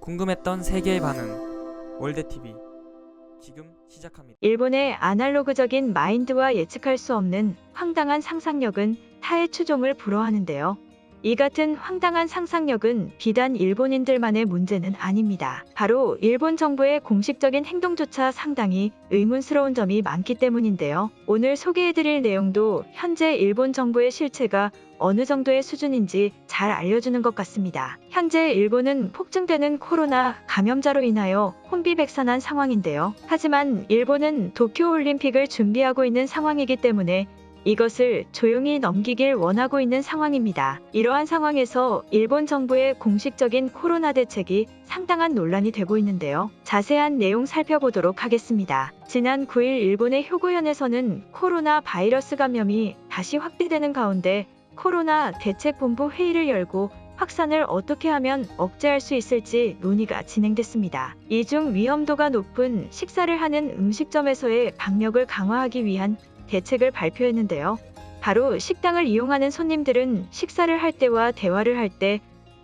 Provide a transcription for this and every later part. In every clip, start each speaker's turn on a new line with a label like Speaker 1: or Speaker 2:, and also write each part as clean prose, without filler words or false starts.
Speaker 1: 궁금했던 세계의 반응. 월드TV 지금 시작합니다.
Speaker 2: 일본의 아날로그적인 마인드와 예측할 수 없는 황당한 상상력은 타의 추종을 불허하는데요. 이 같은 황당한 상상력은 비단 일본인들만의 문제는 아닙니다. 바로 일본 정부의 공식적인 행동조차 상당히 의문스러운 점이 많기 때문인데요. 오늘 소개해드릴 내용도 현재 일본 정부의 실체가 어느 정도의 수준인지 잘 알려주는 것 같습니다. 현재 일본은 폭증되는 코로나 감염자로 인하여 혼비백산한 상황인데요. 하지만 일본은 도쿄올림픽을 준비하고 있는 상황이기 때문에 이것을 조용히 넘기길 원하고 있는 상황입니다. 이러한 상황에서 일본 정부의 공식적인 코로나 대책이 상당한 논란이 되고 있는데요. 자세한 내용 살펴보도록 하겠습니다. 지난 9일 일본의 효고현에서는 코로나 바이러스 감염이 다시 확대되는 가운데 코로나 대책본부 회의를 열고 확산을 어떻게 하면 억제할 수 있을지 논의가 진행됐습니다. 이 중 위험도가 높은 식사를 하는 음식점에서의 방역을 강화하기 위한 대책을 발표했는데요. 바로 식당을 이용하는 손님들은 식사를 할 때와 대화를 할 때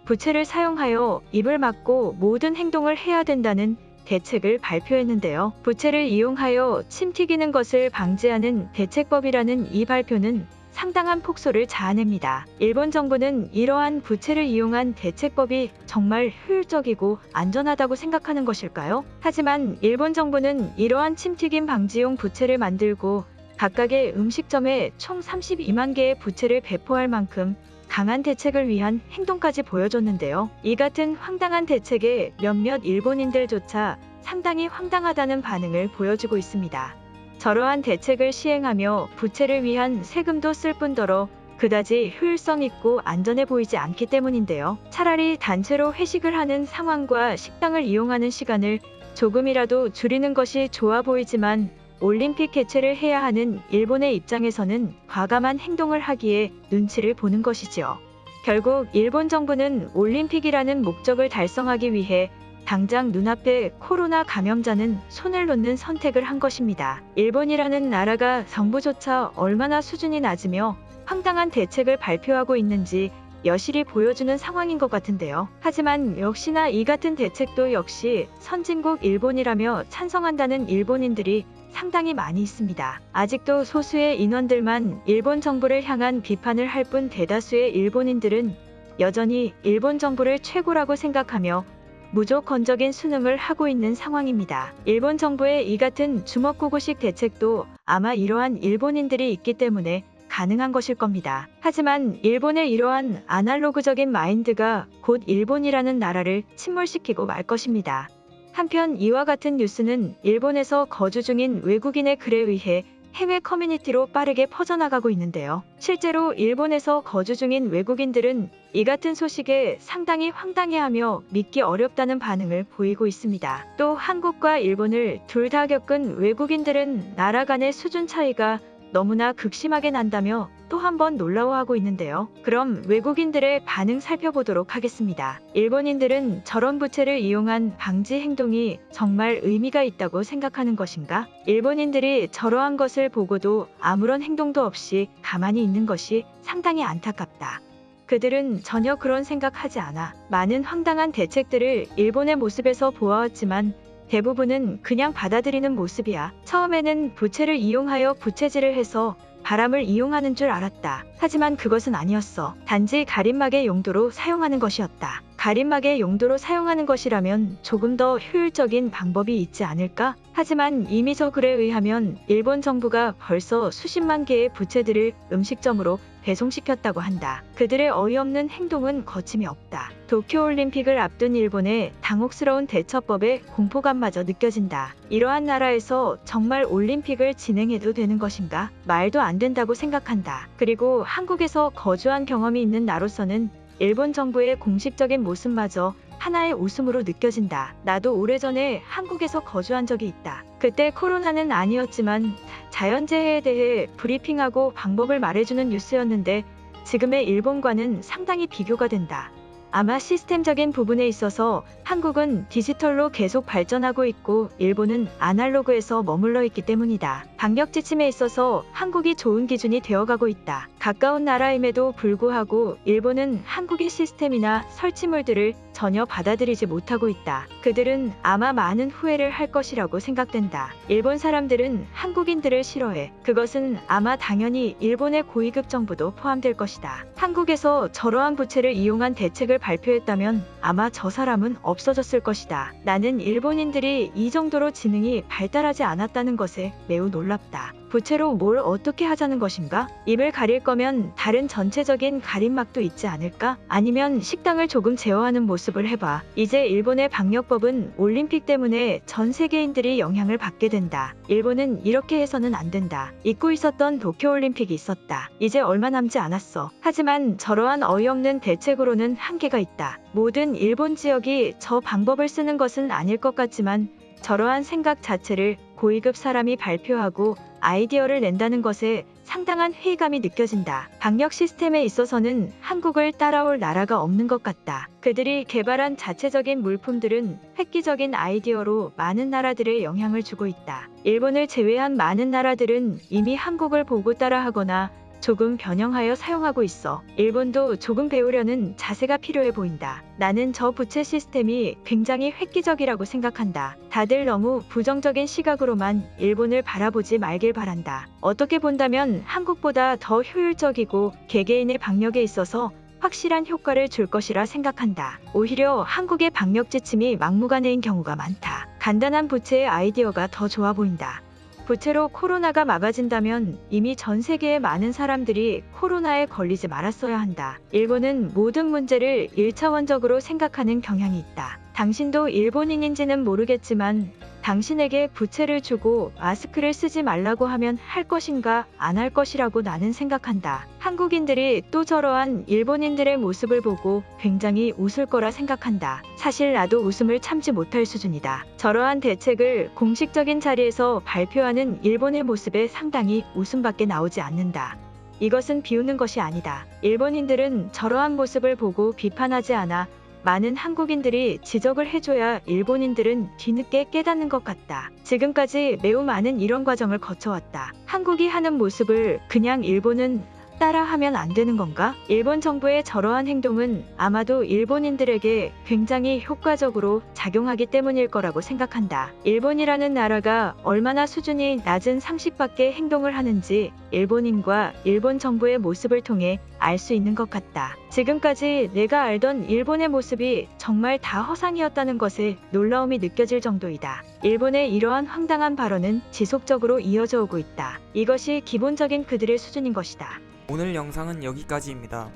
Speaker 2: 부채를 사용하여 입을 막고 모든 행동을 해야 된다는 대책을 발표했는데요. 부채를 이용하여 침 튀기는 것을 방지하는 대책법이라는 이 발표는 상당한 폭소를 자아냅니다. 일본 정부는 이러한 부채를 이용한 대책법이 정말 효율적이고 안전하다고 생각하는 것일까요? 하지만 일본 정부는 이러한 침튀김 방지용 부채를 만들고 각각의 음식점에 총 32만 개의 부채를 배포할 만큼 강한 대책을 위한 행동까지 보여줬는데요. 이 같은 황당한 대책에 몇몇 일본인들조차 상당히 황당하다는 반응을 보여주고 있습니다. 저러한 대책을 시행하며 부채를 위한 세금도 쓸 뿐더러 그다지 효율성 있고 안전해 보이지 않기 때문인데요. 차라리 단체로 회식을 하는 상황과 식당을 이용하는 시간을 조금이라도 줄이는 것이 좋아 보이지만 올림픽 개최를 해야 하는 일본의 입장에서는 과감한 행동을 하기에 눈치를 보는 것이지요. 결국 일본 정부는 올림픽이라는 목적을 달성하기 위해 당장 눈앞에 코로나 감염자는 손을 놓는 선택을 한 것입니다. 일본이라는 나라가 정부조차 얼마나 수준이 낮으며 황당한 대책을 발표하고 있는지 여실히 보여주는 상황인 것 같은데요. 하지만 역시나 이 같은 대책도 역시 선진국 일본이라며 찬성한다는 일본인들이 상당히 많이 있습니다. 아직도 소수의 인원들만 일본 정부를 향한 비판을 할 뿐 대다수의 일본인들은 여전히 일본 정부를 최고라고 생각하며 무조건적인 순응을 하고 있는 상황입니다. 일본 정부의 이 같은 주먹구구식 대책도 아마 이러한 일본인들이 있기 때문에 가능한 것일 겁니다. 하지만 일본의 이러한 아날로그적인 마인드가 곧 일본이라는 나라를 침몰시키고 말 것입니다. 한편 이와 같은 뉴스는 일본에서 거주 중인 외국인의 글에 의해 해외 커뮤니티로 빠르게 퍼져나가고 있는데요. 실제로 일본에서 거주 중인 외국인들은 이 같은 소식에 상당히 황당해하며 믿기 어렵다는 반응을 보이고 있습니다. 또 한국과 일본을 둘 다 겪은 외국인들은 나라 간의 수준 차이가 너무나 극심하게 난다며 또 한 번 놀라워하고 있는데요. 그럼 외국인들의 반응 살펴보도록 하겠습니다. 일본인들은 저런 부채를 이용한 방지 행동이 정말 의미가 있다고 생각하는 것인가? 일본인들이 저러한 것을 보고도 아무런 행동도 없이 가만히 있는 것이 상당히 안타깝다. 그들은 전혀 그런 생각하지 않아. 많은 황당한 대책들을 일본의 모습에서 보아왔지만 대부분은 그냥 받아들이는 모습이야. 처음에는 부채를 이용하여 부채질을 해서 바람을 이용하는 줄 알았다. 하지만 그것은 아니었어. 단지 가림막의 용도로 사용하는 것이었다. 가림막의 용도로 사용하는 것이라면 조금 더 효율적인 방법이 있지 않을까? 하지만 이미소 글에 의하면 일본 정부가 벌써 수십만 개의 부채들을 음식점으로 배송시켰다고 한다. 그들의 어이없는 행동은 거침이 없다. 도쿄올림픽을 앞둔 일본의 당혹스러운 대처법에 공포감마저 느껴진다. 이러한 나라에서 정말 올림픽을 진행해도 되는 것인가? 말도 안 된다고 생각한다. 그리고 한국에서 거주한 경험이 있는 나로서는 일본 정부의 공식적인 모습마저 하나의 웃음으로 느껴진다. 나도 오래전에 한국에서 거주한 적이 있다. 그때 코로나는 아니었지만 자연재해에 대해 브리핑하고 방법을 말해주는 뉴스였는데 지금의 일본과는 상당히 비교가 된다. 아마 시스템적인 부분에 있어서 한국은 디지털로 계속 발전하고 있고 일본은 아날로그에서 머물러 있기 때문이다. 방역 지침에 있어서 한국이 좋은 기준이 되어가고 있다. 가까운 나라임에도 불구하고 일본은 한국의 시스템이나 설치물들을 전혀 받아들이지 못하고 있다. 그들은 아마 많은 후회를 할 것이라고 생각된다. 일본 사람들은 한국인들을 싫어해. 그것은 아마 당연히 일본의 고위급 정부도 포함될 것이다. 한국에서 저러한 부채를 이용한 대책을 발표했다면 아마 저 사람은 없어졌을 것이다. 나는 일본인들이 이 정도로 지능이 발달하지 않았다는 것에 매우 놀랍다. 부채로 뭘 어떻게 하자는 것인가? 입을 가릴 거면 다른 전체적인 가림막도 있지 않을까? 아니면 식당을 조금 제어하는 모습을 해봐. 이제 일본의 방역법은 올림픽 때문에 전 세계인들이 영향을 받게 된다. 일본은 이렇게 해서는 안 된다. 잊고 있었던 도쿄올림픽이 있었다. 이제 얼마 남지 않았어. 하지만 저러한 어이없는 대책으로는 한계가 있다. 모든 일본 지역이 저 방법을 쓰는 것은 아닐 것 같지만 저러한 생각 자체를 고위급 사람이 발표하고 아이디어를 낸다는 것에 상당한 회의감이 느껴진다. 방역 시스템에 있어서는 한국을 따라올 나라가 없는 것 같다. 그들이 개발한 자체적인 물품들은 획기적인 아이디어로 많은 나라들에 영향을 주고 있다. 일본을 제외한 많은 나라들은 이미 한국을 보고 따라하거나 조금 변형하여 사용하고 있어. 일본도 조금 배우려는 자세가 필요해 보인다. 나는 저 부채 시스템이 굉장히 획기적이라고 생각한다. 다들 너무 부정적인 시각으로만 일본을 바라보지 말길 바란다. 어떻게 본다면 한국보다 더 효율적이고 개개인의 방역에 있어서 확실한 효과를 줄 것이라 생각한다. 오히려 한국의 방역 지침이 막무가내인 경우가 많다. 간단한 부채의 아이디어가 더 좋아 보인다. 부채로 코로나가 막아진다면 이미 전 세계의 많은 사람들이 코로나에 걸리지 말았어야 한다. 일본은 모든 문제를 1차원적으로 생각하는 경향이 있다. 당신도 일본인인지는 모르겠지만 당신에게 부채를 주고 마스크를 쓰지 말라고 하면 할 것인가 안 할 것이라고 나는 생각한다. 한국인들이 또 저러한 일본인들의 모습을 보고 굉장히 웃을 거라 생각한다. 사실 나도 웃음을 참지 못할 수준이다. 저러한 대책을 공식적인 자리에서 발표하는 일본의 모습에 상당히 웃음밖에 나오지 않는다. 이것은 비웃는 것이 아니다. 일본인들은 저러한 모습을 보고 비판하지 않아 많은 한국인들이 지적을 해줘야 일본인들은 뒤늦게 깨닫는 것 같다. 지금까지 매우 많은 이런 과정을 거쳐왔다. 한국이 하는 모습을 그냥 일본은 따라하면 안 되는 건가? 일본 정부의 저러한 행동은 아마도 일본인들에게 굉장히 효과적으로 작용하기 때문일 거라고 생각한다. 일본이라는 나라가 얼마나 수준이 낮은 상식밖의 행동을 하는지 일본인과 일본 정부의 모습을 통해 알 수 있는 것 같다. 지금까지 내가 알던 일본의 모습이 정말 다 허상이었다는 것에 놀라움이 느껴질 정도이다. 일본의 이러한 황당한 발언은 지속적으로 이어져 오고 있다. 이것이 기본적인 그들의 수준인 것이다.
Speaker 1: 오늘 영상은 여기까지입니다.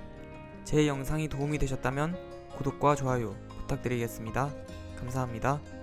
Speaker 1: 제 영상이 도움이 되셨다면 구독과 좋아요 부탁드리겠습니다. 감사합니다.